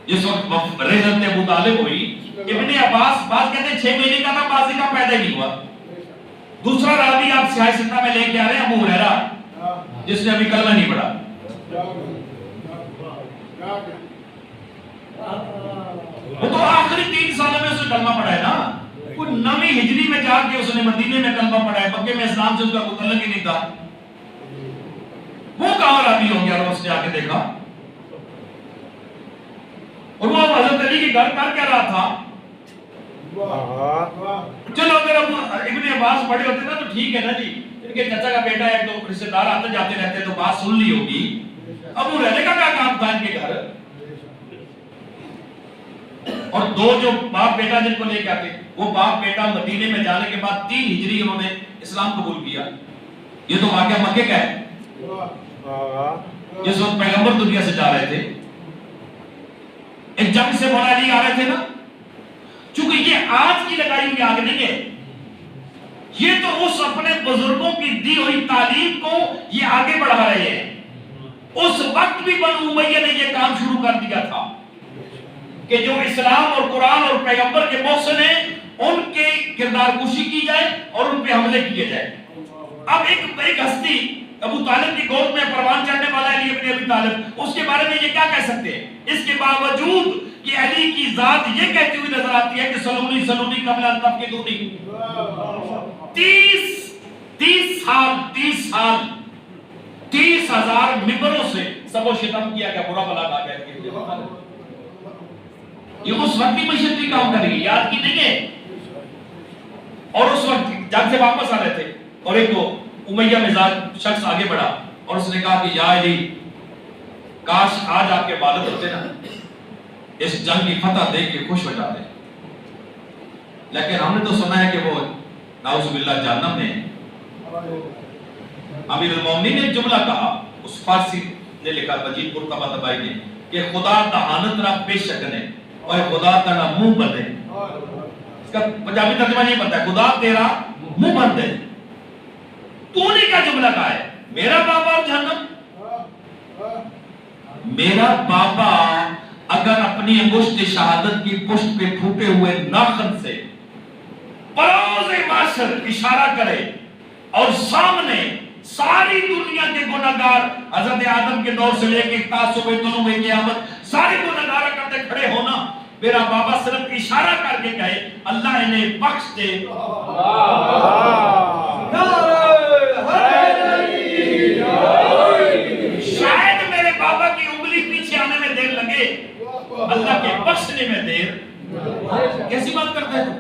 جس وقت رحلت ابو طالب ہوئی۔ ابن عباس بعض کہتے ہیں 6 مہینے کا تھا، بعض نے کہا پیدا ہی نہیں ہوا۔ دوسرا راوی آپ سیاہ ستہ میں لے کے آ رہے ہیں ابو ہریرہ، جس نے ابھی کلمہ نہیں پڑھا۔ وہ تو آخری 3 سالوں میں اس نے کلمہ پڑھا ہے نا، کوئی 9ویں ہجری میں جا کے اس نے مدینے میں کلمہ پڑھا ہے، مکے میں اسلام سے اس کا کوئی تعلق ہی نہیں تھا۔ وہ کہاں راوی ہو گیا اور اس نے آ کے دیکھا؟ اور وہ حضرت علی کی گھر کر کیا رہا تھا؟ چلو اگر ابن عباس پڑھے ہوتے نا تو ٹھیک ہے نا جی، ان کے چچا کا بیٹا ہے تو رشتہ دار آتے جاتے رہتے تو بات سن لی ہوگی۔ ابو رہنے کا کیا کام تھا ان کے گھر؟ اور 2 جو باپ بیٹا جن کو لے کے آتے، وہ باپ بیٹا مدینے میں جانے کے بعد 3 ہجری انہوں نے اسلام قبول کیا۔ یہ تو واقعہ مکے کا ہے جس وقت پیغمبر دنیا سے جا رہے تھے، ایک جنگ سے مولا علی آ رہے تھے نا۔ چونکہ یہ آج کی لگائی ہوئی آگ نہیں ہے، یہ تو اس اپنے بزرگوں کی دی ہوئی تعلیم کو یہ آگے بڑھا رہے ہیں۔ اس وقت بھی بنو امیہ نے یہ کام شروع کر دیا تھا کہ جو اسلام اور قرآن اور پیغمبر کے محسن ہیں ان کے کردار کشی کی جائے اور ان پہ حملے کیے جائے۔ اب ایک ہستی ابو طالب کی گود میں پروان چڑھنے والا علی ابن ابی طالب، اس کے بارے میں یہ کیا کہہ سکتے ہیں؟ اس کے باوجود کہ علی کی ذات یہ کہتی ہوئی نظر آتی ہے کہ سلونی سلونی قبل ان تفقدونی۔ 30 سال 30,000 ممبروں سے سب و شتم کیا گیا، برا بلا کہا گیا۔ یہ اس وقت کی معیشت بھی کام کرے گی، یاد کی نہیں ہے۔ اور اس وقت جنگ سے واپس آ رہے تھے اور ایک تو امیہ مزاج شخص آگے بڑھا اور اس نے کہا کہ یا علی، کاش آج آپ کے والد ہوتے نا، اس جنگ کی فتح دیکھ کے خوش ہو جاتے، لیکن ہم نے تو سنا ہے کہ وہ نعوذ باللہ جہنم میں۔ امیر المومنین نے جملہ کہا، اس فارسی نے لکھا مجید مرتبہ تبائی نے کہ خدا دہانت را بے شک نے اور خدا تیرا منہ بندے۔ اس کا پنجابی ترجمہ نہیں بنتا ہے، خدا تیرا منہ بندے۔ تو نے کیا جملہ کہا ہے؟ میرا بابا اور جہنم؟ میرا بابا اگر اپنی انگشت شہادت کی پشت پہ پھوٹے ہوئے ناخن سے بروز معاشر اشارہ کرے اور سامنے ساری دنیا کے گناہگار حضرت آدم کے دور سے لے کے تا صبح طلوع قیامت سارے گناہگار کرتے کھڑے ہونا، میرا بابا صرف اشارہ کر کے کہے اللہ انہیں بخش دے۔ شاید میرے بابا کی انگلی پیچھے آنے میں دیر لگے، اللہ کے بخشنے میں دیر۔ کیسی بات کرتے ہیں؟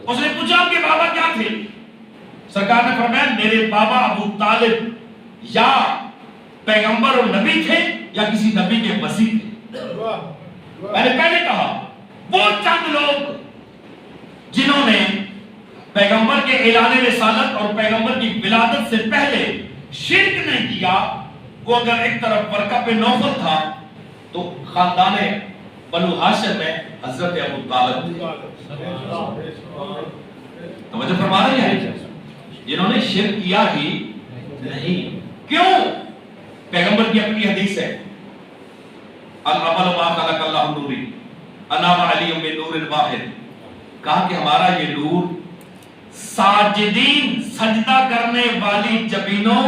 اس نے پوچھا آپ کے بابا کیا تھے؟ سرکار نے فرمایا میرے بابا ابو طالب یا پیغمبر اور نبی تھے یا کسی نبی کے مسیح تھے۔ میں نے پہلے کہا وہ چند لوگ جنہوں نے پیغمبر کے اعلان رسالت اور پیغمبر کی ولادت سے پہلے شرک نہیں کیا، وہ اگر ایک طرف ورقہ پہ نوفل تھا تو خاندان بنو ہاشم میں حضرت ابو طالب توجہ فرما رہے ہیں، جنہوں نے شرک کیا ہی نہیں۔ کیوں؟ پیغمبر کی اپنی حدیث ہے، العمل ما خلق اللہ نوری انا وعلی من نور واحد کہا کہ ہمارا یہ نور ساجدین سجدہ کرنے والی جبینوں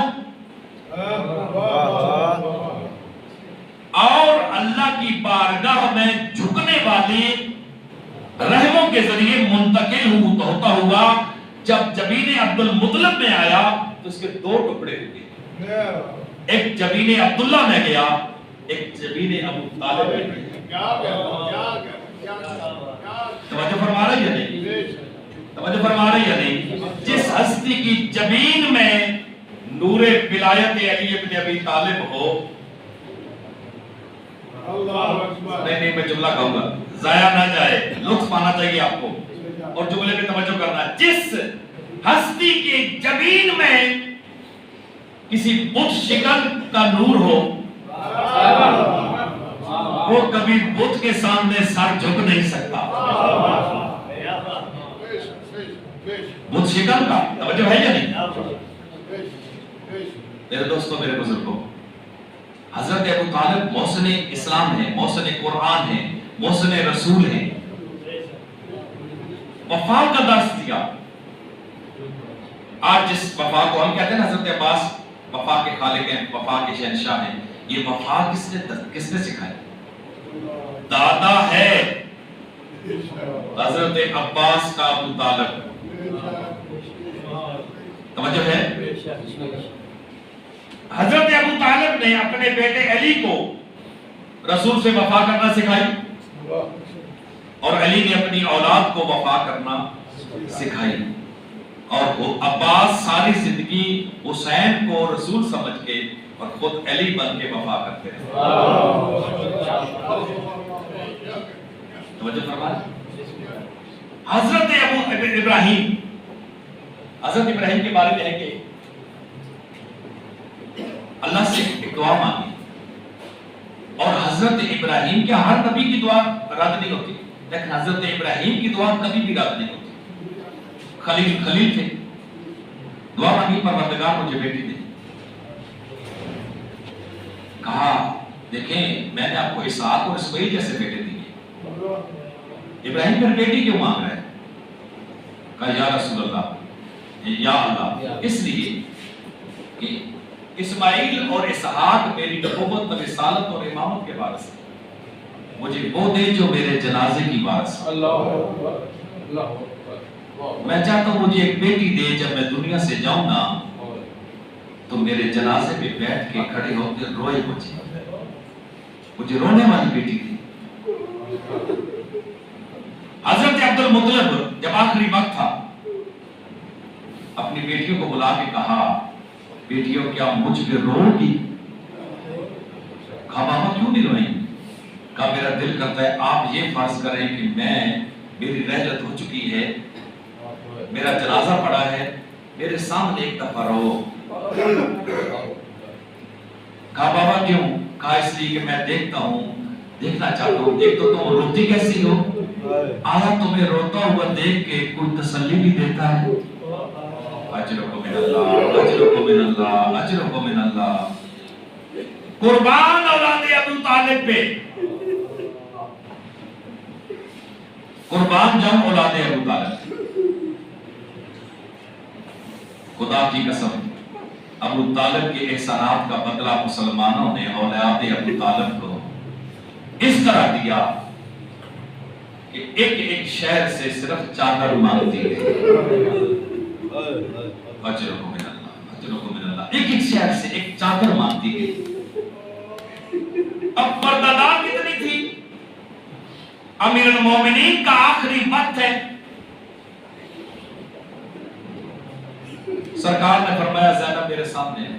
اور اللہ کی بارگاہ میں جھکنے والی رحموں کے ذریعے منتقل ہوتا ہوا. جب جبین عبد المطلب میں آیا تو اس کے دو ٹکڑے ہوئے، ایک جبین عبداللہ میں گیا، ایک جبین ابو طالب میں گیا. توجہ فرما رہی ہے نہیں؟ توجہ فرما رہی ہے نہیں؟ جس ہستی کی جبین میں نور ولایت علی ابن ابی طالب ہو، نہیں میں جملہ کہوں گا ضائع نہ جائے، لطف آنا چاہیے آپ کو اور جملے پہ توجہ کرنا ہے. جس ہستی کی جبین میں کسی بت شکل کا نور ہو، وہ کبھی بت کے سامنے سر جھک نہیں سکتا. بت شکل کا توجہ ہے یا نہیں؟ میرے دوستوں، میرے بزرگوں، حضرت ابو طالب محسن اسلام ہے، محسن قرآن ہے، محسن رسول ہے. وفا کا درس دیا. آج جس وفا کو ہم کہتے ہیں نا حضرت عباس وفا کے خالق ہیں، وفا کے شہنشاہ ہیں، یہ وفا کس نے سکھائی؟ دادا ہے حضرت عباس کا ابو طالب. توجہ ہے؟ حضرت ابو طالب نے اپنے بیٹے علی کو رسول سے وفا کرنا سکھائی اور علی نے اپنی اولاد کو وفا کرنا سکھائی. اور عباس ساری زندگی حسین کو رسول سمجھ کے اور خود علی بن کے وفا کرتے رہے. توجہ فرمائیں. حضرت ابراہیم کے بارے میں ہے کہ اللہ سے ایک دعا مانگی اور حضرت ابراہیم کے ہر نبی کی دعا رد نہیں ہوتی، لیکن حضرت ابراہیم کی دعا کبھی بھی رد نہیں ہوتی. خلیل تھے، دعا مانگی پروردگار مجھے بیٹی دے. کہا دیکھیں میں نے آپ کو اسحاق اور اسماعیل جیسے بیٹے دیے، ابراہیم پھر بیٹی کیوں مانگ رہا ہے؟ کہا یا رسول اللہ، یا اللہ، اس لیے کہ اسماعیل اور اسحاق میری نبوت و رسالت اور امامت کے وارث ہیں، مجھے وہ دے جو میرے جنازے کی وارث ہے. میں چاہتا ہوں مجھے ایک بیٹی دے، جب میں دنیا سے جاؤں گا تو میرے جنازے پہ بیٹھ کے کھڑے ہو کے روئے مجھے رونے والی بیٹی تھی. حضرت عبد المطلب جب آخری وقت تھا اپنی بیٹیوں کو بلا کے کہا بیٹیوں کیا مجھ پہ رو گی؟ کہا بابا کیوں نہیں روئیں؟ کہا میرا دل کرتا ہے آپ یہ فرض کریں کہ میری رحلت ہو چکی ہے، میرا جنازہ پڑا ہے، میرے سامنے ایک دفعہ رو. کہا بابا کیوں؟ کہا اس لیے کہ میں دیکھنا چاہتا ہوں. ایک تو تم روتی کیسی ہو، آیا تمہیں روتا ہوا دیکھ کے کوئی تسلی بھی دیتا ہے. اجرکم من اللہ، اجرکم من اللہ، اجرکم من اللہ. قربان اولاد ابو طالب پہ، قربان جاؤں اولاد ابو طالب. خدا کی قسم ابو طالب کے احسانات کا بدلہ مسلمانوں نے اولاد ابو طالب کو اس طرح دیا کہ ایک شہر سے صرف چادر مانگتی ہے. اجرکم من اللہ، اجرکم من اللہ. ایک شہر سے ایک چادر مانگتی ہے. اب پردادار کتنی تھی؟ امیر المومنین کا آخری وقت ہے. سرکار نے فرمایا زینب میرے سامنے ہے.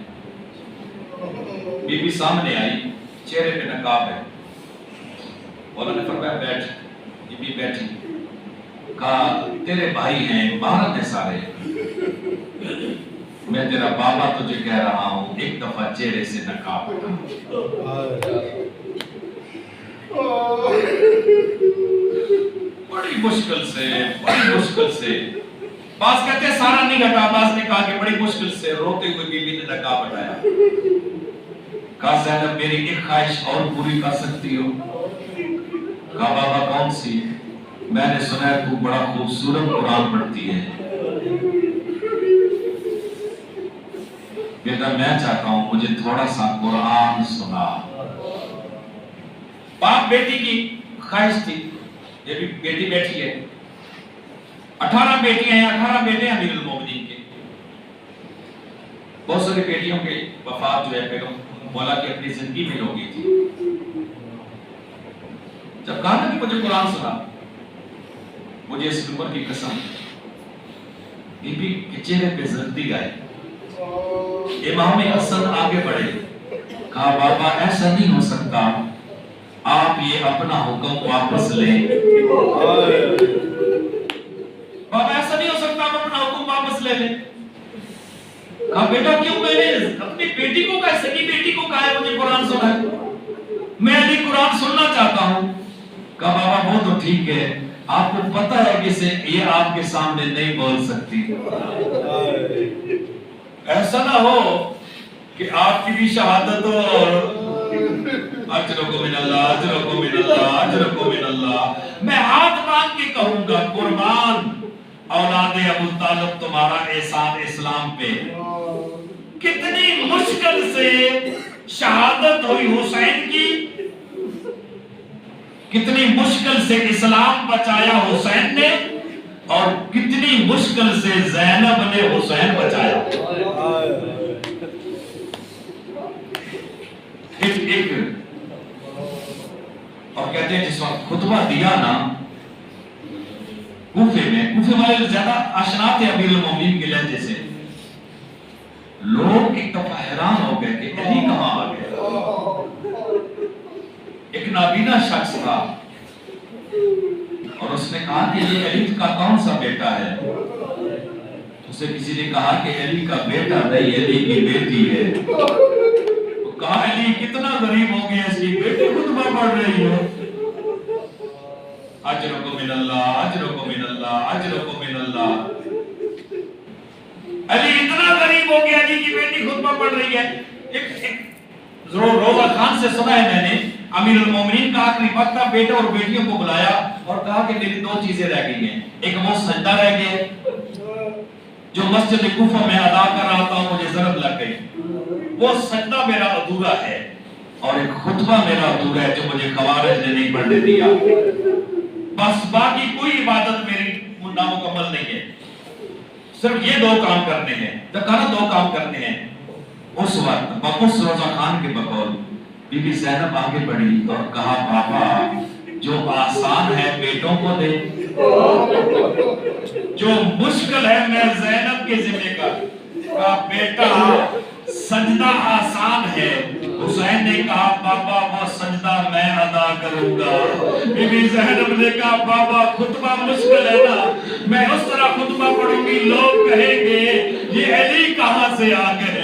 بی بی سامنے آئی، چہرے پہ نقاب ہے. انہوں نے فرمایا بیٹھ. بی بی بیٹھی. کہا تیرے بھائی ہیں، باہر ہیں سارے، میں تیرا بابا تجھے کہہ رہا ہوں ایک دفعہ چہرے سے نقاب ہٹا. بڑی مشکل سے بعض کہتے ہیں سارا نہیں ہٹا، بعض نے کہا کہ بڑی مشکل سے روتے ہوئے بی بی نے نقاب ہٹایا. کہا زینب میری ایک خواہش اور پوری کر سکتی ہو؟ کہا بابا کون سی؟ میں نے سنا ہے تو بڑا خوبصورت قرآن پڑھتی ہے بیٹا، میں چاہتا ہوں مجھے تھوڑا سا قرآن سنا۔ باپ بیٹی کی خواہش تھی، یہ بھی بیٹی بیٹھی ہے، 18 بیٹیاں ہیں، 18 بیٹے ہیں امیر المومنین کے۔ بہت ساری بیٹیوں کے وفات جو ہے پیغمبر مولا کی اپنی زندگی میں ہو گئی تھی۔ جب کہا نا کہ مجھے قرآن سنا، مجھے اس نمبر کی قسم، بی بی کے چہرے پہ زردی آئی۔ امام حسن آگے بڑھے، کہا بابا ایسا نہیں ہو سکتا، آپ یہ اپنا حکم واپس لیں۔ بابا ایسا نہیں ہو سکتا، آپ اپنا حکم واپس لے لیں۔ کہا بیٹا کیوں؟ میں نے اپنی بیٹی کو کہا، سگی بیٹی کو کہا ہے مجھے قرآن سنا ہے، میں علی قرآن سننا چاہتا ہوں۔ کہا بابا وہ تو ٹھیک ہے، آپ کو پتہ ہے کہ یہ آپ کے سامنے نہیں بول سکتی، ایسا نہ ہو کہ آپ کی بھی شہادت ہو اور اجرکم من اللہ، اجرکم من اللہ، اجرکم من اللہ۔ میں ہاتھ باندھ کے کہوں گا قربان اولاد ابو طالب تمہارا احسان اسلام پہ، کتنی مشکل سے شہادت ہوئی حسین کی، کتنی مشکل سے اسلام بچایا حسین نے، اور کتنی مشکل سے زینب نے حسین بچایا۔ ایک اور کہتے ہیں جس وقت خطبہ دیا نا کوفے میں، کوفے والے زیادہ آشنا تھے امیر المومنین کے لہجے سے، لوگ ایک دفعہ حیران ہو گئے کہ علی کہاں آ گیا۔ ایک نابینا شخص تھا اور اس نے کہا کہ یہ علی کا کون سا بیٹا ہے؟ اسے کسی نے کہا کہ علی کا بیٹا نہیں، علی کی بیٹی ہے۔ وہ کہا علی کتنا غریب ہو گیا، اس کی بیٹی خطبہ پڑھ رہی ہے۔ اجرکم من اللہ، اجرکم من اللہ، اجرکم من اللہ۔ علی اتنا غریب ہو گیا، علی کی بیٹی خطبہ پڑھ رہی ہے۔ ایک روزہ خان سے سنا ہے میں نے، امیر المومنین کا آخری وقت تھا، بیٹے اور بیٹیوں کو بلایا اور کہا کہ میری 2 چیزیں رہ گئی ہیں، ایک وہ سجدہ رہ گیا جو مسجد کوفہ میں ادا کر رہا تھا، مجھے ضرب لگ گئی، وہ سجدہ میرا ادھورا ہے، اور ایک خطبہ میرا ادھورا ہے جو مجھے خوارج نے نہیں پڑھنے دیا، بس باقی کوئی عبادت میری نامکمل نہیں ہے، صرف یہ 2 کام کرنے ہیں۔ جب کہا 2 کام کرنے ہیں، اس وقت بقص روزہ خان کے بقول بی بی زینب آگے بڑھی اور کہا بابا جو آسان ہے بیٹوں کو دے، جو مشکل ہے میں زینب کے ذمہ کہا بیٹا سجدہ آسان ہے۔ حسین نے کہا بابا وہ سجدہ میں ادا کروں گا۔ بی بی زینب نے کہا بابا خطبہ مشکل ہے نا، میں اس طرح خطبہ پڑھوں گی لوگ کہیں گے یہ علی کہاں سے آ گئے۔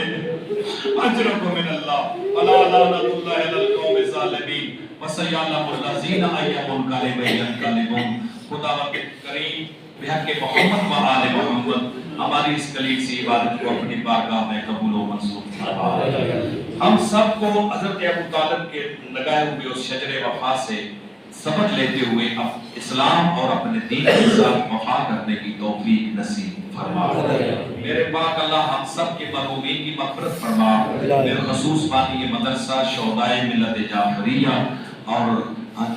اجرکم من اللہ ولا لعنت اللہ علی القوم الظالمین وسیعلم الذین ایہم الکلمین ینقلبون۔ خداوند کریم بحق محمد و آل محمد ہماری اس قلیل سی عبادت کو اپنی بارگاہ میں قبول و منظور فرمائے۔ ہم سب کو حضرت ابو طالب کے لگائے ہوئے اس شجر وفا سے سبق لیتے ہوئے اب اسلام اور اپنے دین کے ساتھ وفا کرنے کی توفیق نصیب فرما۔ میرے پاک اللہ ہم سب کے مرحومین کی مغفرت فرما، بالخصوص بانی یہ مدرسہ شہدائے ملت جعفریہ اور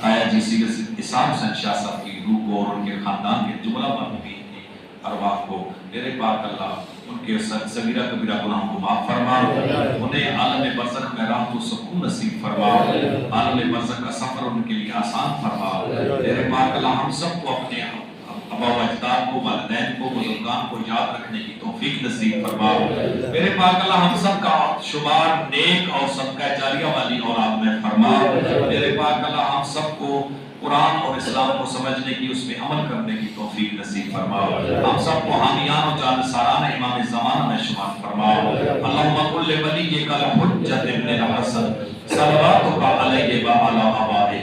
آیا جی سی اسام حسین شاہ صاحب کی روح کو اور ان کے خاندان کے جملہ مرحومین کی ارواح کو میرے پاک اللہ ان کے صغیرہ کبیرہ گناہوں کو معاف فرما، انہیں عالم برزخ میں راحت و سکون نصیب فرما، عالم برزخ کا سفر ان کے لیے آسان فرما۔ میرے پاک اللہ ہم سب کو اپنے آبا و اجداد کو، والدین کو، بزرگان کو یاد رکھنے کی توفیق نصیب فرما۔ میرے پاک اللہ ہم سب کا شمار نیک اور صدقہ جاریہ والی اولاد میں فرما۔ میرے پاک اللہ ہم سب کو قرآن اور اسلام کو سمجھنے کی، اس میں عمل کرنے کی توفیق نصیب فرما۔ ہم سب کو حامیان و جانثاران امام زمان میں شمار فرما۔ اللہم کل ولیک الحجۃ ابن الحسن صلواتک علیہ وعلی آبائہ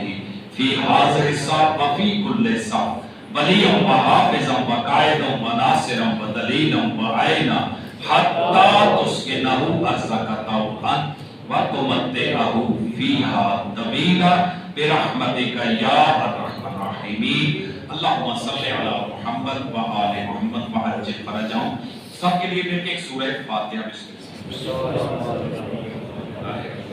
فی ہذہ الساعۃ وفی کل ساعۃ ولیًا وحافظا وقائدا وناصرا ودلیلا وعینا حتی تسکنہ ارضک طوعا وتمتعہ فیہا طویلا برحمتک یا ارحم الراحمین۔ اللہم صلی علی محمد و آل محمد و عجل فرجہم. سب کے لیے مل کے ایک سورہ فاتحہ بسم اللہ.